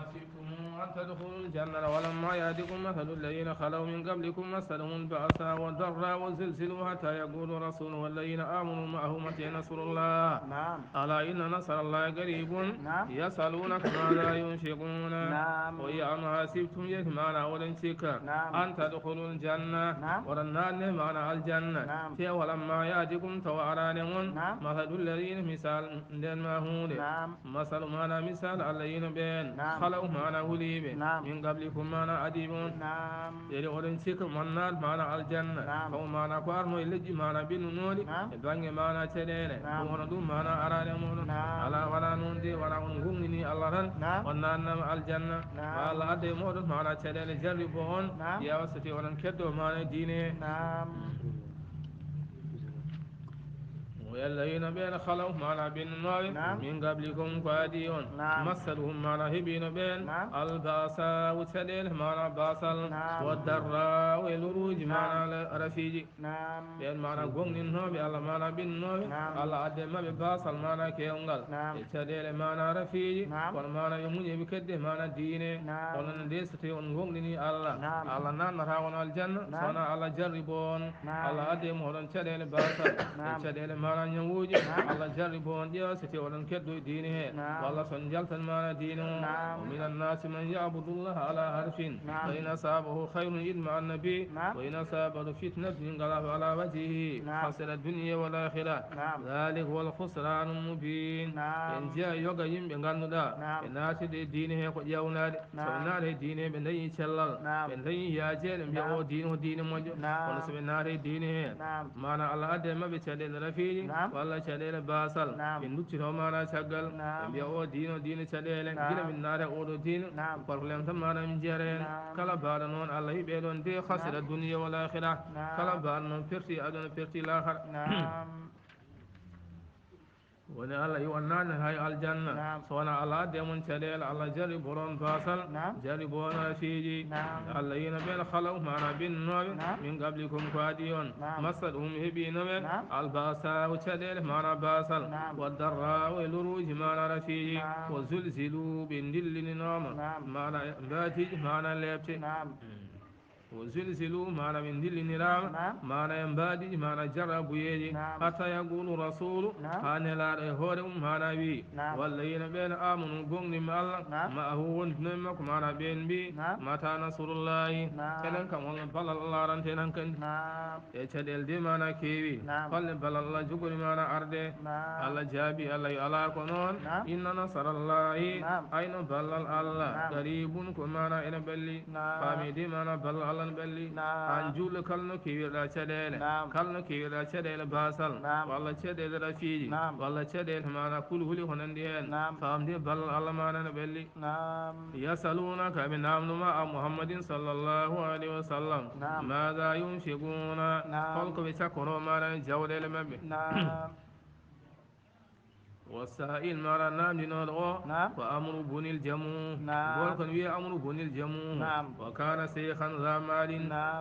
حسبتم أن تدخلوا الجنة ولما يأتكم مثل الذين خلوا من قبلكم مسهم البأساء والضراء وزلزلوا حتى يقول الرسول والذين آمنوا معه متى نصر الله ألا إن نصر الله قريب يسألونك ماذا ينفقون وإن حسبتم يجمعنا ولنشك أن تدخلوا الجنة ورنان معنى الجنة ولما يأتكم توارانهم مثل الذين مثال دنماهون مثل معنى مثال الذين بين خلوا معنى وليب من قبلكم معنى أديبون يلي ولنشك منال معنى الجنة أو معنى قارنو إلجي معنى بنونولي بانج معنى تدين وندو معنى أرانمون على ولا نوندي ولا نغني الله ونان الجنة والله أدي مودن معنى تدين جربون يا وستي ولن كدو معنى ديني والذين بين خلوا معنا بالنار من قبلكم قاديون مسلهم معنا هبين بين الباساء وتدين معنا باسل والضراء والروج معنا رفيج بين معنا قوم النوم الله معنا بالنوم الله أدم بباسل معنا كيونغل تدين معنا رفيج ومعنا يمني بكده معنا دينه ونندستي ونقومني الله الله نرى ونال الجنة صنع الله جربون الله أدم هون تدين باسل تدين معنا نيوج الله جربون ديا ستي ولن كدو دينه والله سنجلت المعنى دينه ومن الناس من يعبد الله على حرف فإن أصابه خير يدمع النبي وإن أصابه فتنة ينقلب على وجهه خسر الدنيا والآخرة ذلك هو الخسران المبين إن جاء يوغا يمبي غانودا الناس دي دينه قد يوناد سبنا دينه بندي شلال بندي ياجل بيو دينه دين موجو ونسبنا دينه معنى الله أدم بيتشدد رفيق والله شديل باسل إن نتشرو مانا شغل بيو دين شديل جل من نار أودو دين فالفلم تمانا من جيرين كلا بارنون الله يبيلون دي خسر الدنيا والآخرة كلا بارنون فرتي أدون فرتي الآخر وني الله يونان هاي الجنة سوانا الله دمون شديل الله جربون باسل جربون رشيجي الذين بين خلوا معنا بالنور من قبلكم قاديون مسدهم هبين من الباساء وشديل معنا باسل والضراء والروج معنا رشيجي وزلزلوا بندل نعم معنا باتج معنا ليبتي وزلزلوا معنا من دل نرام معنا ينبادي معنا جرب يجي حتى يقول رسول أنا لا هورم معنا بي والذين بين آمنوا قوم الله ما هو نمك معنا بين بي متى نصر الله كلن كم بل الله رنتنا كن يشدل دي معنا كيبي قال بل الله جبر معنا أرده الله جابي الله على كنون إن نصر الله أين بل الله قريب كمانا إن بلي فامي دي معنا بل الله بلي أنجول كلنا كيرا شديل كلنا كيرا شديل باسل والله شديل رفيج والله شديل معنا كل هلي هندين فام دي بل الله معنا بلي يسألونك من نام مع محمد صلى الله عليه وسلم ماذا ينفقون خلق بشكر معنا جود المبي والسائل مرة نام لنرغو وأمر بني الجمو قولكن وي أمر بني الجمو وكان شيخا ذا مال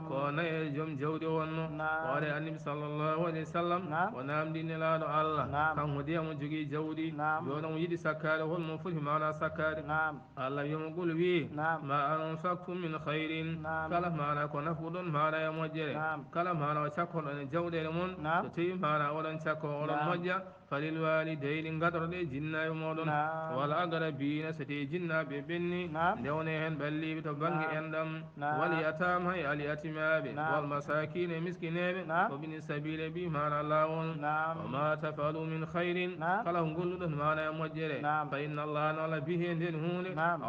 كون يجم جود ونو وعلى النبي صلى الله عليه وسلم ونام دين لا الله كان هدي مجي جودي يونو يدي سكار والمفل معنا سكار الله يقول وي ما أنفقتم من خير كلا معنا كنا فودون معنا يمجري كلا معنا وشكر جود المن تتي معنا ولن شكر ولن مجا فللوالدين قدر دي جنة يمودون والأقربين ستي جنة ببني دونهن بلي بتبنغ اندم واليتام هي اليتيماب والمساكين مسكينين وبن السبيل بما نلاون وما تفعلوا من خير فلهم قلدن معنا يمجر فإن الله نال به دنهون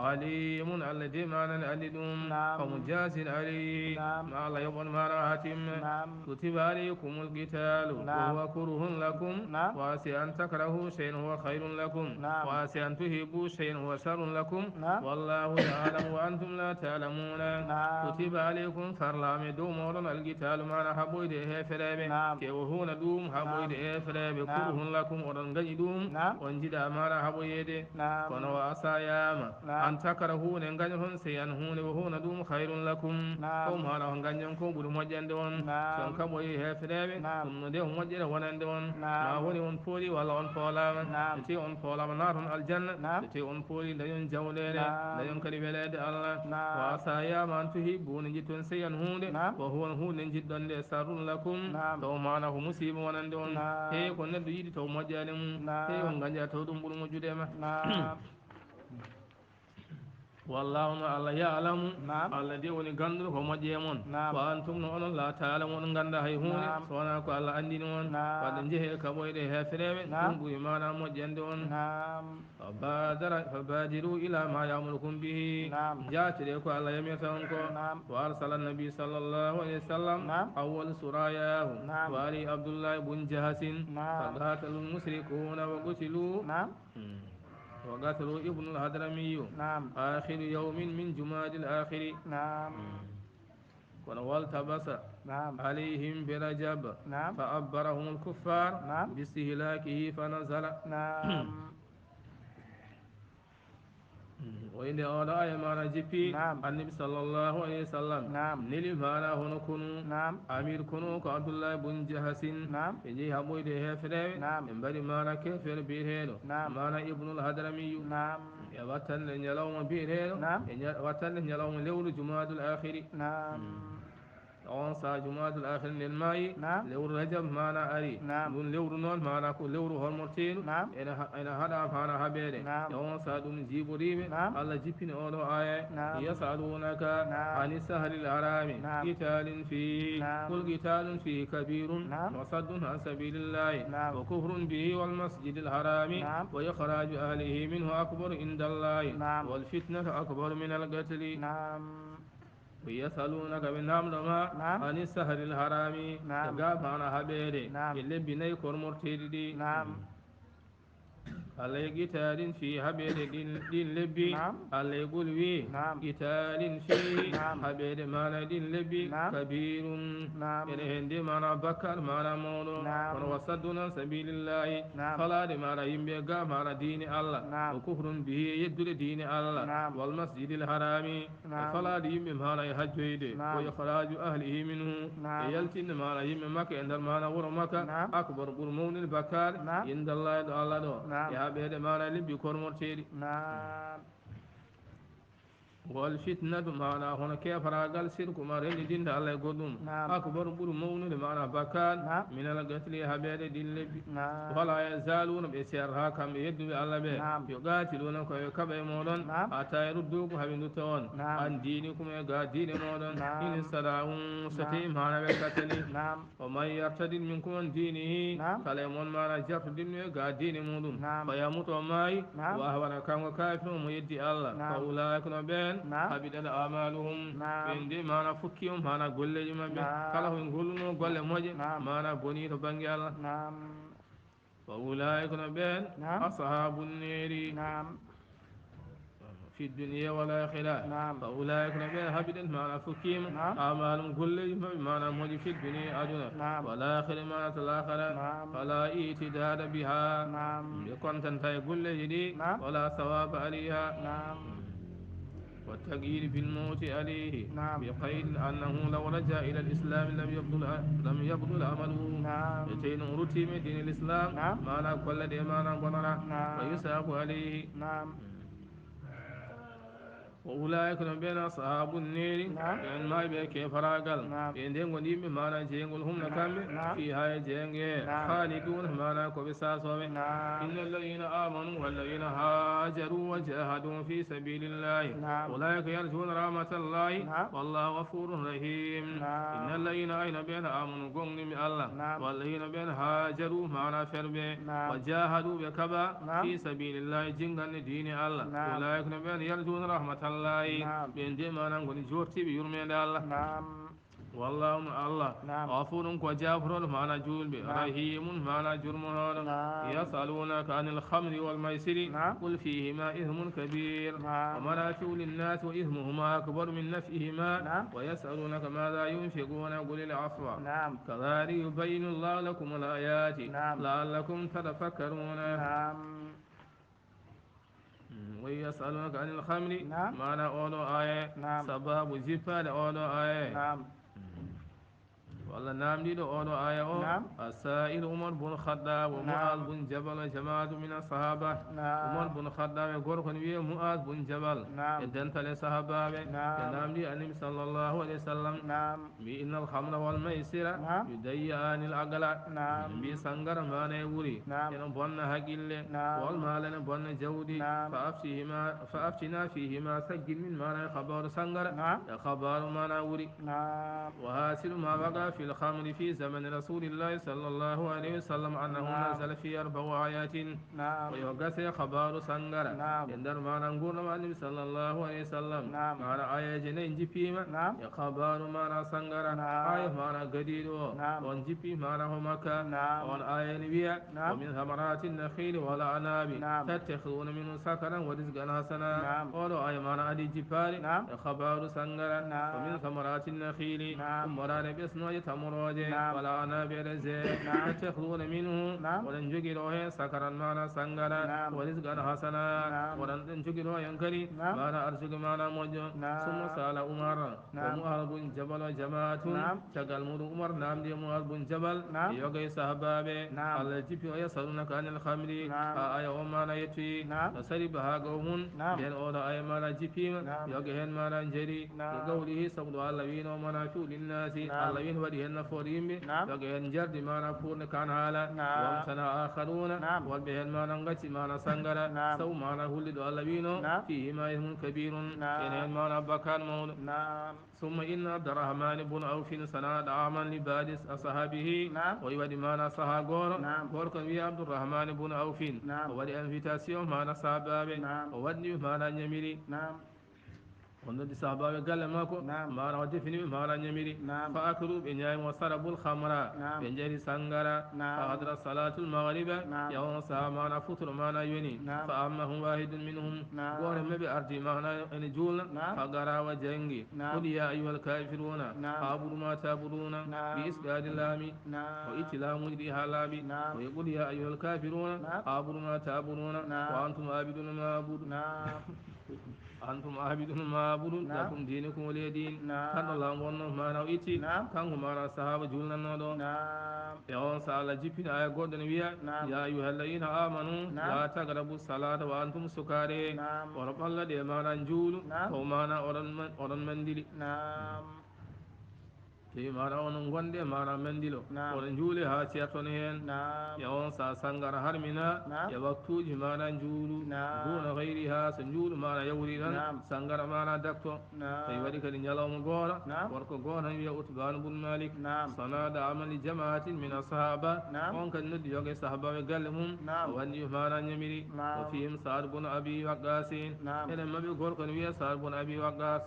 عليم الذي معنا الألدون فمجاز عليه ما الله يبن معنا هاتم كتب عليكم القتال وهو كره لكم واسع أن تكرهوا شيئا هو خير لكم واسع أن تهبوا شيئا هو شر لكم والله يعلم وأنتم لا تعلمون كتب عليكم فرلام دوم ورن القتال معنا حبوا إليه فرابه كيوهون دوم حبوا إليه فرابه كره لكم ورن قيدوم وانجدا معنا حبوا يده ونوى أسايام أن تكرهوا ننقنهم سيئا هون وهون دوم خير لكم قوم هانا هنقنجنكم بدو مجندون سنكبوا إليه فرابه ثم ديهم مجد ونندون ما هوني ونفو فولي ولا أن فولا تي أن فولا نار الجنة تي أن فولي لا ينجولين لا ينكر بلاد الله وعسى من تحبون جتون سينهون وهو هون جدا لسر لكم تو معناه مصيب ونندون هي كنا دويد تو مجالم هي ونغنجا تو دمبر مجدما والله الله يعلم الذي ونغندر هم جيمون وانتم نون لا تعلمون غندا هي هون سوانا كو الله اندي نون ودنجه كبويده هفريبه دمبو ما نام جندون فبادروا الى ما يامركم به جاتري كو الله يميتونكو وارسل النبي صلى الله عليه وسلم اول سراياه وعلي عبد الله بن جهش فقاتلوا المشركون وقتلوا وقتلوا ابن الهدرمي آخر يوم من جماد الآخر والتبس عليهم برجب فأبرهم الكفار باستهلاكه فنزل وإن أولا ما جبي النبي صلى الله عليه وسلم نلي مانا هنا كنو أمير كنو عبد الله بن جهش يجي هموي ده فريم ينبري مانا كفر بيرهنو مانا ابن الهدرمي يواتن يلوم بيرهنو يواتن يلوم لول جماد الآخر on sa jumaadul akhir nen mayi lewru rajab mana ari dun lewru non mana ko lewru hormortenu ena hada fana habede on sa dum jiboribe Allah jippini odo aya yasalunaka ani sahril harami qitalin fi kul qitalun fi kabirun wa saddun an sabilillahi wa kufrun bihi wal masjidil harami wa ikhraju ahlihi minhu akbar indallahi wal fitnatu akbar min al qatl ويسألونك من نملما عن السهر الحرام يقاب عن حبيري اللي بني كورمورتيدي الله قتال في حبير دين لبي الله يقول وي قتال في حبير مانا دين لبي كبير يعني هندي مانا بكر مانا مولو وصدنا سبيل الله فلا دي مانا يمبيغا مانا دين الله وكفر به يدل دين الله والمسجد الحرام فلا دي يمبي مانا يحجويد ويخراج أهله منه يلتن مانا يمبي مكة عند مانا ورمكة أكبر برمون البكار عند الله دو يا بيد مانا لبي كورمورتيدي والفتنة معنا هنا كيف راجل سيرك ما رين دين الله يقدم أكبر بور مون معنا بكان من القتل هبيد دين لبي ولا يزالون بسيرها كم يدوا الله به يقاتلون كيكبر مودن حتى يردوك هبين تون عن دينكم يقا دين مودن إن استدعون ستيم هانا بكتلي ومن يرتد منكم عن دينه كلمون معنا جرت دين يقا دين مودن فيموت وماي وهو كان كافر ويدي الله فأولئك نبين حبيت أعمالهم عند ما نفكيهم ما نقول لهم كله يقولون قول موجه ما نبني تبني الله فأولئك نبين أصحاب النير في الدنيا والآخرة فأولئك نبين حبيت ما نفكيهم أعمالهم كل ما نموجه في الدنيا أدنى والآخرة ما نتلاخر فلا اعتداد بها يكون تنتهي كل جدي ولا ثواب عليها والتغيير في الموت عليه بقيد أنه لو رجع إلى الإسلام لم يبطل عمله يتين رتي من دين الإسلام ما لا كل دي ما نبننا ويساق عليه وأولئك بين أصحاب النير يعني ما يبقى كيف راقل يعني دين قديم بمعنى جينغل هم نكام فيها جينغ خالدون معنى كبساسوه إن الذين آمنوا والذين هاجروا وجاهدوا في سبيل الله أولئك يرجون رحمة الله والله غفور رحيم إن الذين أين بين آمنوا قوم من الله والذين بين هاجروا معنى فربه وجاهدوا بكبا في سبيل الله جنغن دين الله أولئك بين يرجون رحمة الله بين ديما نقول جورتي بيرمي الله والله الله غفور وجافر معنا جول رحيم معنا جرم يسألونك عن الخمر والميسر قل فيهما إثم كبير ومنافع للناس وإثمهما أكبر من نفعهما ويسألونك ماذا ينفقون قل العفو كذلك يبين الله لكم الآيات لعلكم تتفكرون ويسألونك عن الخمر معنى أولو آية سباب زفاد أولو آية والله نعم دي أولو آية السائل عمر بن الخطاب ومعاذ بن جبل جماعة من الصحابة عمر بن الخطاب يقول كن معاذ بن جبل يدنت لصحابة نعم دي النبي صلى الله عليه وسلم بإن الخمر والميسر يضيعان العقل بسنغر ما نوري إن بن هقل والمال بن جودي فأفتنا فيهما سجل من ما خبر سنغر خبر ما نوري وحاصل ما وقع في الخمر في زمن رسول الله صلى الله عليه وسلم أنه نزل في 4 آيات ويوقس خبر سنغر يندر ما نقول النبي صلى الله عليه وسلم ما آية جنين جبيما خبر ما سنغر آية ما قدير ونجبي ما همك وان آية نبيا ومن ثمرات النخيل والأعناب تتخذون منه سكرا ورزقا حسنا ولو آية ما أدي جبال خبر سنغر ومن ثمرات النخيل مران بسنو يتمرج ولا أنا برزي تتخذون منه ولن جگروه سكرا مانا سنغرا ورزقا حسنا ولن جگروه ينكري مانا أرزق مانا موجو ثم سأل عمر ومعاذ بن جبل جماعة تقال مر عمر نام دي معاذ بن جبل يوغي صحبابه الجيب يسألونك عن الخمر آية ومانا يتوي فسربها قوم بين أولا آية مانا جيبهم يوغي هن مانا جري لقوله سبحانه الذين ومنافع للناس الذين وديهن فوريم يوغي جرد مانا فورن كان حالا وامتنا آخرون والبهن مانا نغتي مانا سنغرا سو مانا هلد الذين فيه ما هم كبير إنهن مانا بكان مول ثم إن عبد الرحمن بن عوف سناد عاما لبادس أصحابه ويودي مانا صحاقور وركن بي عبد الرحمن بن عوف وودي انفيتاسيون مانا صحابه وودي مانا نميري ونودي صحابة قال ماكو ما رودي فيني ما رنيميري فأكلوا بنياي وصربوا الخمر بنجري سانغرا فحضر صلاة المغرب يوم سامانا فطر مانا يوني فأمه واحد منهم قول ما بأرضي مانا نجول فقرا وجنجي قل يا أيها الكافرون أعبدوا ما تعبدون بإسباد اللام وإتلام وديها لابي ويقول يا أيها الكافرون أعبدوا ما تعبدون وأنتم عابدون ما أعبد أنتم عابدون ما أعبد لكم دينكم ولي دين كان الله ونو ما نويتي كان ما صحابة جولنا نودو يوم سأل جبين آية قدن ويا يا أيها الذين آمنوا لا تقربوا الصلاة وأنتم سكاري ورب الله دي ما نجول وما أورن مندلي في مارا ونن غندي مارا منديلو ورن جولي ها سياتون هين يوم سا سانغار هرمنا يوقتو جمانا جولو دون غيرها سنجول مارا يوريدان سانغار مارا دكتو في وديك النجلوم غورا وركو غورا يا أتبان بن مالك صناد عمل جماعة من الصحابة وان كان ندي يوغي صحابة قالهم واني مارا نميري وفيهم سعد بن أبي وقاس إلى ما بيقول كان ويا سعد بن أبي وقاس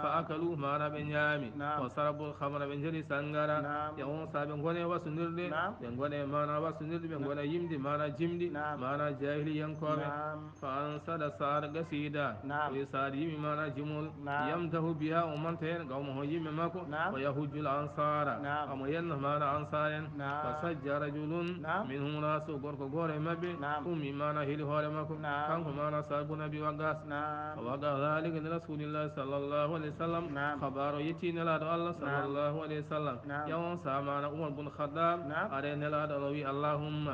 فأكلوا مارا بنيامي وصربوا الخمر بنجري سانغارا يوم سابن غوني وسندرد بنغوني مانا وسندرد بنغوني يمدي مانا جمدي مانا جاهلي ينكومي فأنسد سار قسيدا ويسار يمي مانا جمول يمده بها ومنتين قومه يمي ماكو ويهج الأنصار أما ين مانا أنصارين فسج رجل منهم ناس غوركو غوري مبي أمي مانا هيلي هوري ماكو كانكو مانا ساربو نبي وقاس وقال ذلك لرسول الله صلى الله عليه وسلم خبار يتين الله صلى الله عليه وسلم يوم سامعنا عمر بن الخطاب أرين الأدوي اللهم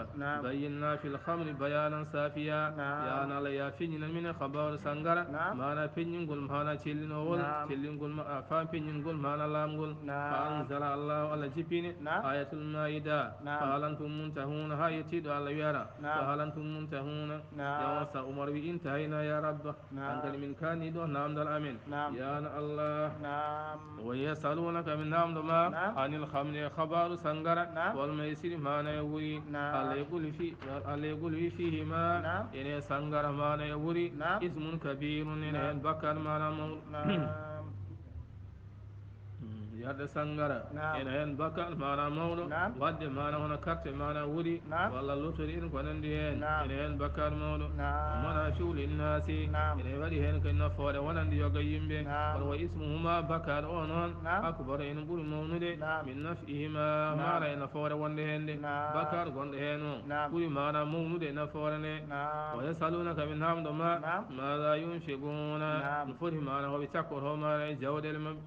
بينا في الخمر بيانا سافيا يا أنا لا فين من خبر سانغرا ما أنا فين نقول ما أنا تشيلين أول تشيلين نقول ما فان فين نقول ما أنا لام نقول فأنزل الله على جبين آية المائدة فهل أنتم منتهون هاي تيد على يرى فهل أنتم منتهون يوم سأمر بإنتهينا يا رب أنت من كان يدون نام الأمين يا الله ويسألونك من نام ما عن الخمر خبر سنغرا والميسر ما نيوري اللي يقول فيهما إن سنغرا ما نيوري اسم كبير إن البكر ما نمور يد سانغارا إن هن بكال مانا مولو ود مانا هنا كرت مانا ودي والله لطر إن كنن دين إن هن بكال مولو مانا شول الناس إن ودي هن كنا فور ونن دي يقيم به ولو اسمهما بكال أونون أكبر إن بول مولو من نفئهما مانا إن فور وندهن بكال وندهنو بول مانا مولو دي نفور ويسألونك من هم دما ماذا ينفقون نفره مانا هو بتكور هو مانا جود المب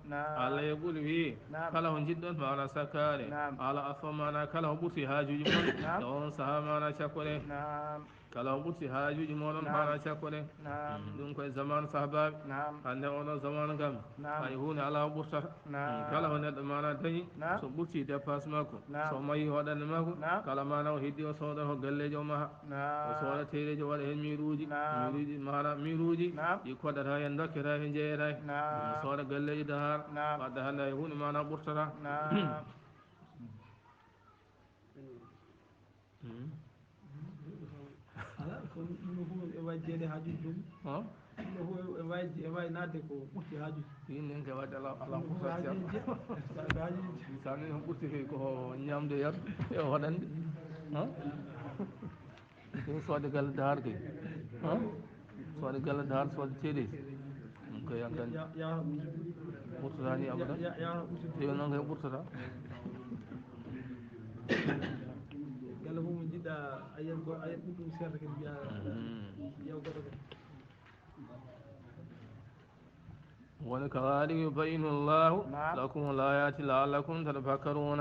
الله يقول فيه سي كله جدا معنا سكاري على أفهمنا كله بوسي هاجوج من يوم سهامنا شكره kala ɓurti haajuji moɗon hana cakkone ɗum koye zamanu sahabaɓe hande oɗo zamanu kam hay hunde ala ɓurtata kala ko neɗɗo mana dañi so ɓurti dépense makko so mayi waɗande makko kala mana o heddi o sooda ko galleji o maha o sooda tereji o waɗa hen miruji mana miruji ɗi koɗata hen dokketa hen jeeyata hen sooda galleji dahar wadde hande hay hunde mana ɓurtata yinen ke wadde ala sani on ɓurti ko ñamde yar e waɗande ɗum soode galle dahar kay soode galle dahar soode ceeɗeji ɗum koy antan ɓurtata ni abadan yo noon kay ɓurtata galle fof mo jiɗɗa ayen ɓurɗum seeɗa kadi mbiya yew goɗɗo kadi وكذلك يبين الله لكم الآيات لعلكم تتفكرون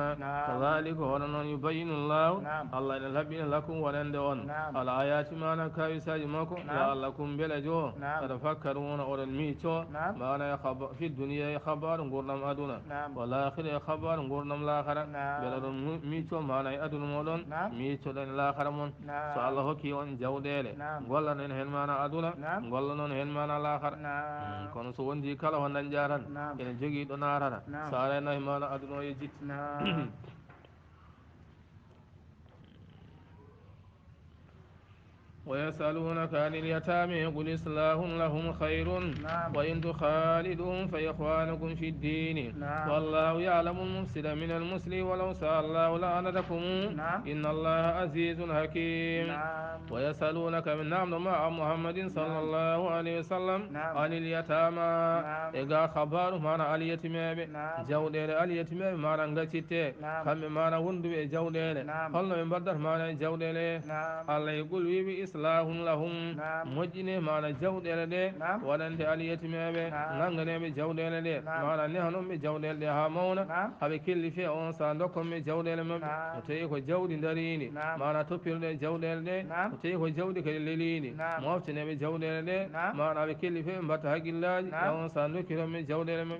كذلك ولن يبين الله الله يلبين لكم ولن دون الآيات ما نكاي ساجمكم لعلكم بلجو تتفكرون أول الميتو ما في الدنيا خبر غورنم أدونا والآخر خبر غورنم الآخر بلد ميتو ما أدون مولون ميتو لن الآخر من سأله كي أن جوديله ولا نهن ما أدونا ولا نهن ما الآخر كون سوون دي kala ho nan jaran ene jogiiɗo naarata so areno e maana aduna o e jitti ويسألونك عن اليتامى قل إصلاح لهم خير وإن تخالدوهم فإخوانكم في الدين والله يعلم المفسد من المصلح ولو شاء الله لعنتكم إن الله عزيز حكيم ويسألونك من نعم مع محمد صلى الله عليه وسلم عن اليتامى إذا خبر معنى اليتامى جودة اليتامى معنى غتيتة كم معنى وندو جودة هل من بدر معنى جودة الله يقول وي إصلاح لهم مجنة معنى جودة لدي ولن اليتامى نغنى بجودة لدي معنى نحن بجودة لدي هامون هبي كل في أنسان لكم بجودة لمن وتيك جودة داريني معنى تبير جودة لدي وتيك جودة كليليني موفتنا بجودة لدي معنى بكل في بتحق الله أنسان لكم بجودة لمن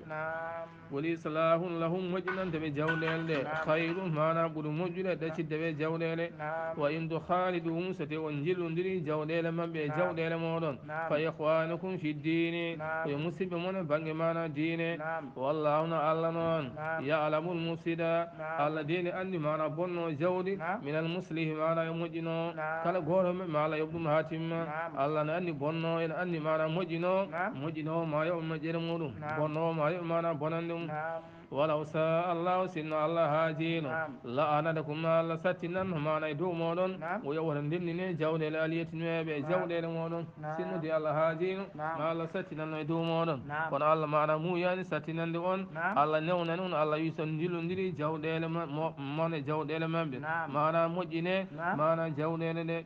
والإصلاح لهم مجنة بجودة لدي خير معنى بدو مجنة تشد بجودة لدي وإن تخالدهم ستونجل دري جودة لمن بجودة لمن فإخوانكم في الدين ويمسب من بنج معنى دين والله نعلم يعلم المفسد الذين أني معنى بنو جودي من المصلح معنى يمجنو كلا غورم معنى يبدو مهاتم الله نأني بنو إن أني معنى مجنو ما يوم مجرمون بنو ما يوم معنى بنندم ولو شاء الله سن الله هاجين لا أنا لكم الله ستنا ما نيدو مودون ويورن دمني جودة الآلية نبي جودة المودون سن دي الله هاجين ما الله ستنا نيدو مودون كون الله ما أنا مو يعني ستنا دون الله نون نون الله يسندل ندري جودة ما جودة المبي ما أنا مجنة ما أنا جودة لده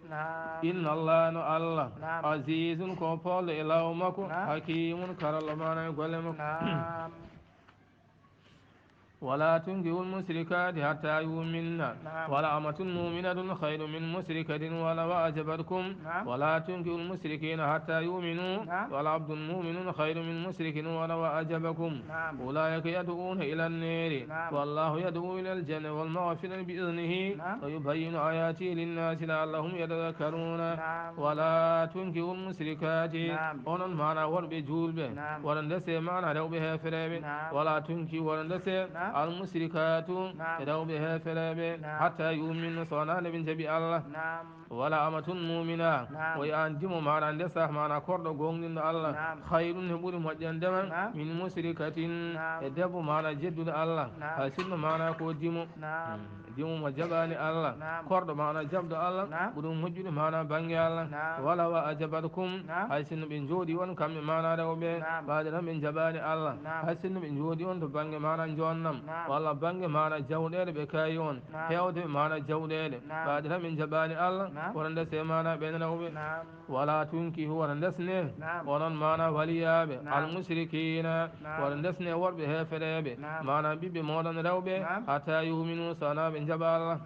إن الله نو الله عزيز كوبال إلهمكم حكيم كرل ما أنا يقول ولا تنكحوا المشركات حتى يؤمنن ولا أمة مؤمنة خير من مشركة ولو أعجبتكم ولا تنكحوا المشركين حتى يؤمنوا ولا عبد مؤمن خير من مشرك ولو أعجبكم أولئك يدعون إلى النار والله يدعو إلى الجنة والمغفرة بإذنه ويبين آياته للناس لعلهم يتذكرون ولا تنكحوا المشركات ونن معنا ورب جولبه ولن دسي معنا لو بها فرابه ولا تنكحوا ولن دسي المشركات يدعو بها فرابه حتى يؤمن صنع بن جبي الله ولا أمة مؤمنة ويأنجم معنا دسه معنا كرد قوم الله خير نبور مجندما من مشركة يدعو معنا جد الله حسن معنا قديم dimu jabani Allah kordo mana jabdo Allah budum hujjude mana bangi Allah wala wa ajabatkum haysin bin jodi on kambe mana rewbe badana min jabani Allah haysin bin jodi on to bangi mana jonnam wala bangi mana jawdede be kayi on hewde mana jawdede badana min jabani Allah wonde se mana ben rewbe wala tunki huwa ndesne wonon mana waliyabe al mushrikina wonde sne worbe heferebe mana bibbe modon rewbe hatta yu'minu sana bin jabal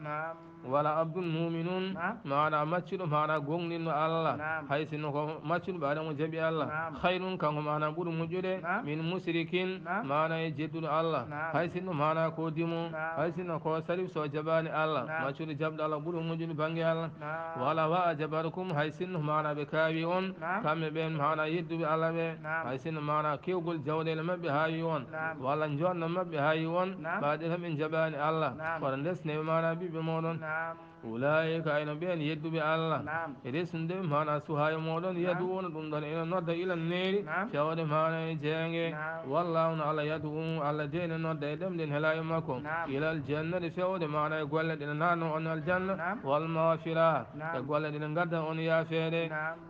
wala abdul mu'minun mana maccudo mana gongninno Allah haysino ko maccudo baada mo jabi Allah khairun kanko mana buru mujjude min mushrikin mana e jeddudo Allah haysino mana ko dimo haysino ko salif so jabani Allah maccudo jabdo Allah buru mujjude bangi Allah wala wa ajabarukum haysino mana be kawi on kambe ben mana yeddube Allah be haysino mana kewgol jawdele mabbe hayi on wala jonna mabbe hayi on baade min jabani Allah wala desne mana bibbe modon أولئك أين بين يدو بالله إرسل دم هانا سهاي مودون يدوون دون إلى نود إلى النير شاود هانا جانجي والله على يدو على دين نود دم دين هلا يمكم إلى الجنة شاود هانا يقول لنا نانو أن الجنة والمغفرة يقول لنا قد أن يافر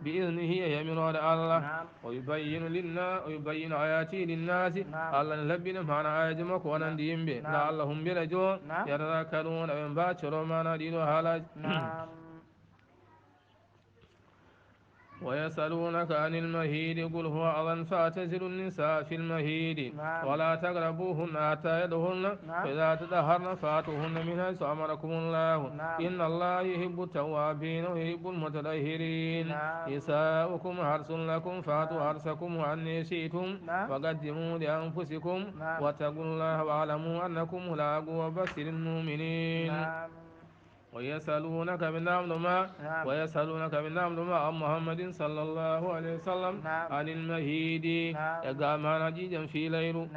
بإذنه يمين الله ويبين لنا ويبين آياته للناس الله نلبنا هانا آياتمك وننديم به لعلهم بلجو يتذكرون وينباشروا ما دينو هلا ويسألونك عن المهيد قل هو أذى فاعتزلوا النساء في المهيد ولا تقربوهن حتى يدخلن فإذا تطهرن فاتوهن من حيث أمركم الله إن الله يحب التوابين ويحب المتطهرين نساؤكم حرث لكم فاتوا حرثكم أن شئتم وقدموا لأنفسكم واتقوا الله واعلموا أنكم ملاقوه وبشر المؤمنين ويسألونك بالنعم عن محمد صلى الله عليه وسلم عن المهيد يقامنا جيجا في ليل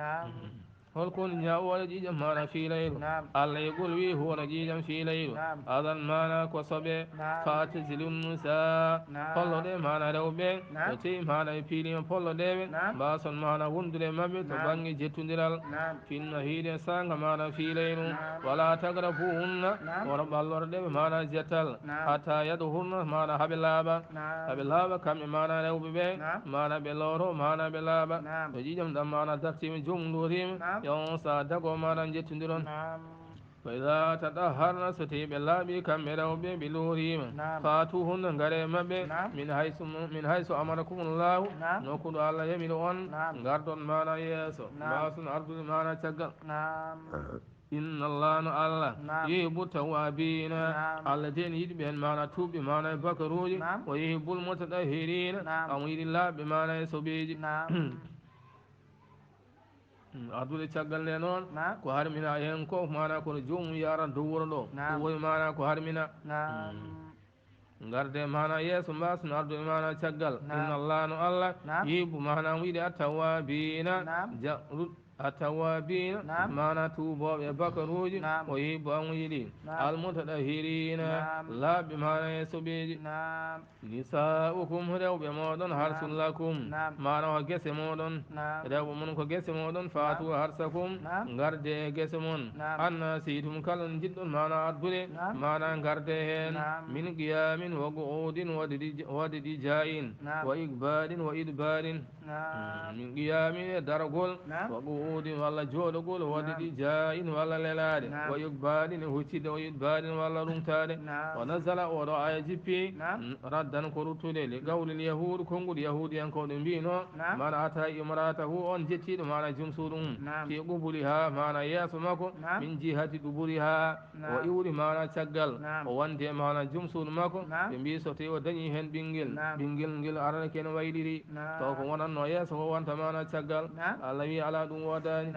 هل كون جاءوا جيجا مانا في ليل الله يقول وي هو جيجا في ليل أذن مانا كصبي فاتزل النساء فالله دي مانا روبين وتي مانا يفيلي فالله دي باسن مانا وندر مبي تباني جتو دلال في النهيد سانغ مانا في ليل ولا تقربوهن ورب الله دي مانا جتل حتى يدهن مانا حبلابا كم مانا روبين مانا بلورو مانا بلابا وجيجا دم مانا تقسيم جمهورهم يوم صادقوا مانا جتندرون فإذا تطهرن ستيب الله بكم روبي بلورهم فاتوهن غريم من حيث أمركم الله نقول الله يملون غردون مانا يسو باسن أرض مانا تقل إن الله يحب التوابين الذين يدبهن مانا توب مانا بكروج ويحب المتطهرين أمير الله بمانا يسوبيج adule caggal nde noon ko harmina hen ko mana kono jomum yaran dow wuro ɗo woyi mana ko harmina garde mana yeeso mbasno ardude mana caggal inna allah no allah yibu mana wiide attawabina التوابين معنى توبوا بكروج ويبوا ويلين المتطهرين لا بمعنى يسبيج نساؤكم هدوا بمودن حرث لكم معنى وجس مودن هدوا منك جس مودن فاتوا حرثكم غرد جس مون أن سيتم كلن جد معنى أدبر معنى غردهن من قيام وقعود ودجاين وإقبال وإدبار من قيام درجل وقعود ولا جودغول ودي جاين ولا للاد ويقبالين هوتيد ويقبالين ولا رمتاد ونزل ورا جيبي ردن كروتود لقول اليهود كونغول يهود ينكون بينو من أتى امراته أن جتيد معنى جمسورهم في قبولها معنى ياسمكو من جهة دبورها ويوري معنى تشغل وانت معنى جمسور مكو بمبي سوتي ودني هن بنجل نجل أرنكين ويدري توكو ونن ياس هو وانت معنى تشغل الذي على دون وداني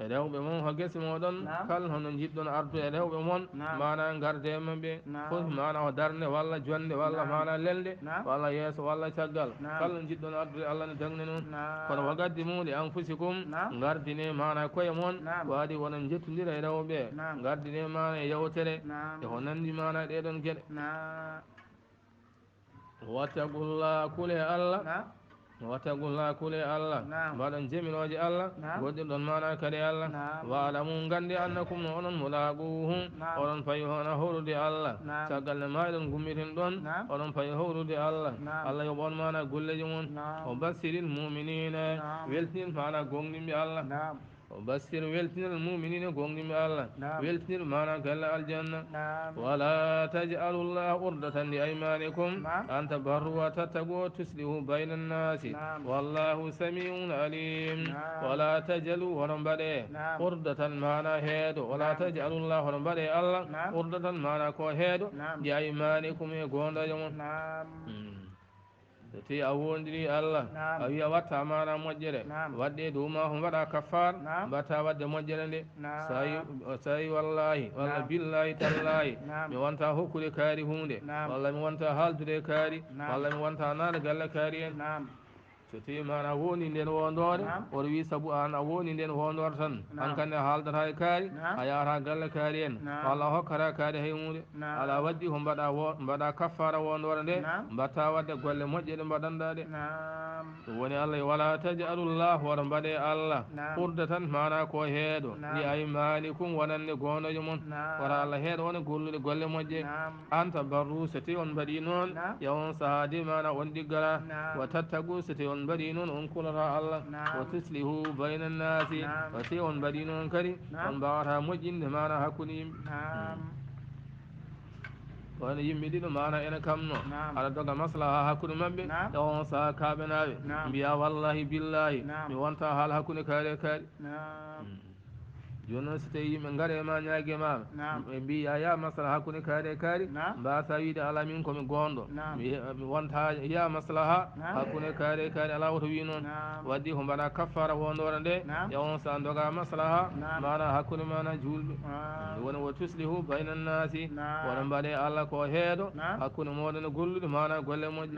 edew be mon hagges modon kal hono jiddon ardu edew be mon mana garde mabbe fof mana o darne walla jonde walla mana lelde walla yeso walla caggal kal jiddon ardu Allah ne dangne non kono wagaddi mudi anfusikum gardine mana koye mon wadi wonon jettudira edew be gardine mana yewtere e honandi mana de don gede wattaqullah kule Allah واتقوا الله كل الله بعد جميل وجه الله ودي دون مانا كدي الله واعلموا غندي انكم اونن ملاقوه اونن فاي هنا هورودي الله تاغال ما دون غوميتين دون اونن فاي هورودي الله الله يبون مانا غولجي مون وبشر المؤمنين ويلتين مانا غونغي الله وبشر ويلتين المؤمنين غونغي الله ويلتين مانا قال الجنة ولا تجعلوا الله عرضة لأيمانكم أن تبروا وتتقوا وتصلحوا بين الناس والله سميع عليم ولا تجعلوا ورنبدي عرضة مانا هيدو ولا تجعلوا الله ورنبدي الله عرضة مانا كو هيدو لأيمانكم يقول لهم ti a wondiri Allah a wiya watta mana moƴƴere wadde dow ma ho mbaɗa kafar mbatta wadde moƴƴere nde so yi wallahi walla billahi tallahi mi wonta hokkude kaari hunde walla mi wonta haldude kaari walla mi wonta naade galle kaari en so tawi mana woni nden wondore oɗo wi saabu an a woni nden wondore tan an kande haaldata e kaari a yahata galle kaari en walla hokkata kaari hay hunde ala waddi ko mbaɗa kaffara wondore nde mbatta wadde golle moƴƴe ɗe mbaɗanɗa ɗe ɗum woni Allah wala tajalullah woto mbaɗe Allah ɓurde tan mana ko heeɗo li aymanikum wonande gonɗojo mon wota Allah heeɗo wona gollude golle moƴƴe an tabarru so tawi on mbaɗi noon yawon sahadi mana on ɗiggala wa tattagu so tawi on mbaɗi noon on kulata Allah wa tuslihu bayna annasi wa tawi on mbaɗi noon kadi on mbawata moƴƴinde mana hakkude yimɓe wano yimɓe ɗiɗo mana ene kamno aɗa doga maslaha hakkude mabɓe e on saha kaɓenaɓe mbiya wallahi billahi mi wonta haala hakkude kaari e kaari joni noon so tawi yimɓe gaare ma ñaague mama ɓe mbi ya maslaha hakkude kaari e kaari mbasa wiide ala min komi gonɗo mi wonta ya maslaha hakkude kaari e kaari ala woto wi noon waddi ko mbaɗa kaffara wondore nde e on sa doga maslaha mana hakkude mana julɓe woni wo tuslihu bayna nnasi wono mbaɗe Allah ko heeɗo hakkude moɗon e gollude mana golle moƴƴe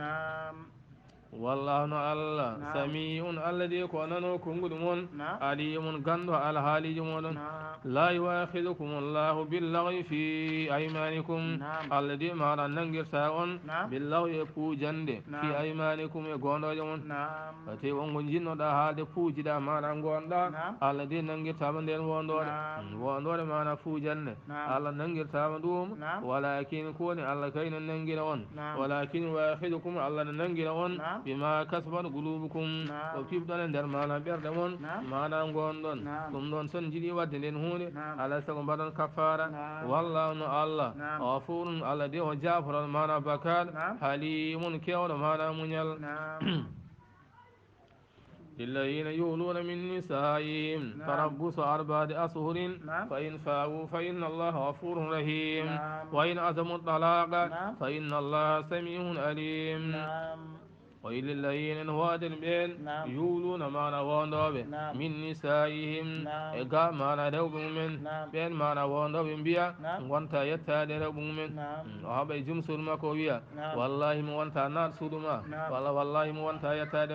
والله no Allah sami'un alladhi ko nano kongude mon alimun gando ala haliji modon la yu'akhidhukum Allahu billaghwi fi aymanikum alladhi ma nangirta on billaghwi puujande fi aymanikum e gondoje mon te on go jinnoda haalde puujida mara gonda alladhi nangirtama nden wondore mana puujande Allah nangirtama dum walakin koni Allah kayno nangira on walakin yu'akhidhukum Allah nangira on bima kasbat qulubukum o fibdon nder mana berde mon mana gondon dum don son jidi wadde nden hunde ala sago mbaɗon kafara wallahu no Allah ghafurun alladhi o jafran mana bakal halimun kewɗo mana muñal للذين يولون من نسائهم تربص 4 أشهر فإن فاءوا فإن الله غفور رحيم وإن عزموا الطلاق فإن الله سميع عليم وإلى الذين هوادن بين يولون ما نواندوب من نسائهم إقا ما ندوب من بين ما نواندوب بيا وانتا يتاد دوب من وهذا جمس المكوية والله موانتا نار سودما والله موانتا يتاد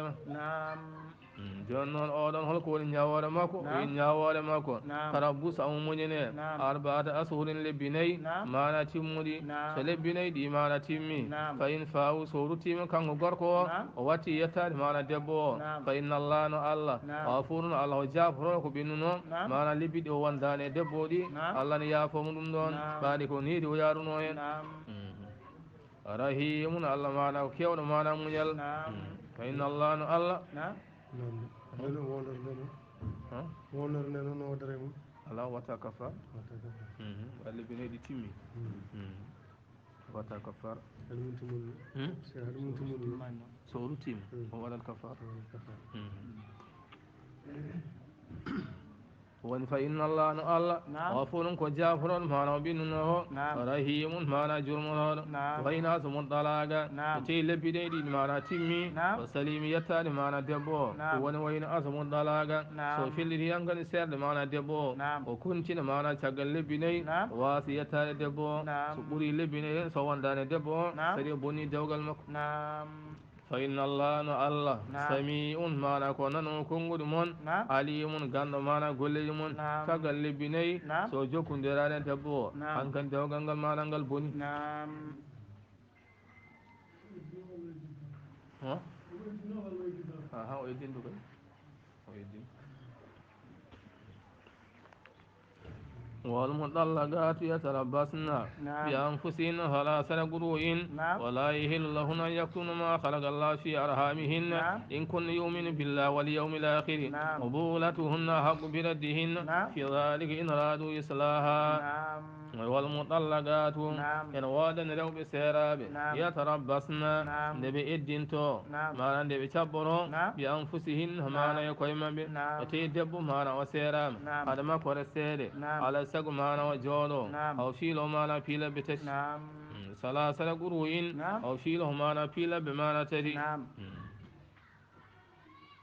jon noon oɗon holko woni ñawore makko wi ñawore makko tarabbusa o muñine 4 ashhurin lebbi 4 mana timmuɗi so lebbi 4 ɗi mana timmi fa in fawu so ruttima kanko gorko o watti yettade mana debbo o fa inna Allah no Allah ghafurun Allah o jaforo ko ɓennuno mana lebbi ɗi o wondani e debbo ɗi Allah ne yaafomo ɗum ɗon ɓaɗi ko niidi o yaruno hen rahimun Allah mana ko kewɗo mana muñal fa inna Allah no Allah wonor ne noon o dare mum ala wata kafar walli bineɗi timmi wata kafar so rutima o waɗat kafar woni fa inna Allah no Allah ghafurun ko jafuron mana o ɓinnunoho rahimun mana jurmonoɗo wayna so mon ɗalaga so tawi lebbi ɗi mana timmi o salimi yettade mana debbo o woni wayno aso mon ɗalaga so felliti yankani serɗe mana debbo o kontina mana caggal lebbi 4 o wasi yettade debbo so ɓuuri lebbi 4 so wondani debbo kadi o bonni dewgal makko fa inna Allah no Allah sami'un mana ko nano kongude mon alimun gando mana golleji mon caggal lebbi 4 so jokkodirade debbo hankan dewgal ngal mana ngal boni ها ويدين دوكي ويدين والمطلقات يتربصن بأنفسهن ثلاثة قروء ولا يحل لهن أن يكتمن ما خلق الله في أرحامهن إن كن يؤمن بالله واليوم الآخر وبولتهن حق بردهن في ذلك إن أرادوا إصلاحا والمطلقات إن وادن لو بسيراب يتربصن نبي إدنتو ما نبي تبرو بأنفسهن ما نيكوي ما بي أتيدب ما نوسيرام هذا ما كورسير على سق ما نوجولو أو شيلو ما نبيل بتش ثلاثة قروين أو شيلو ما نبيل بما نتري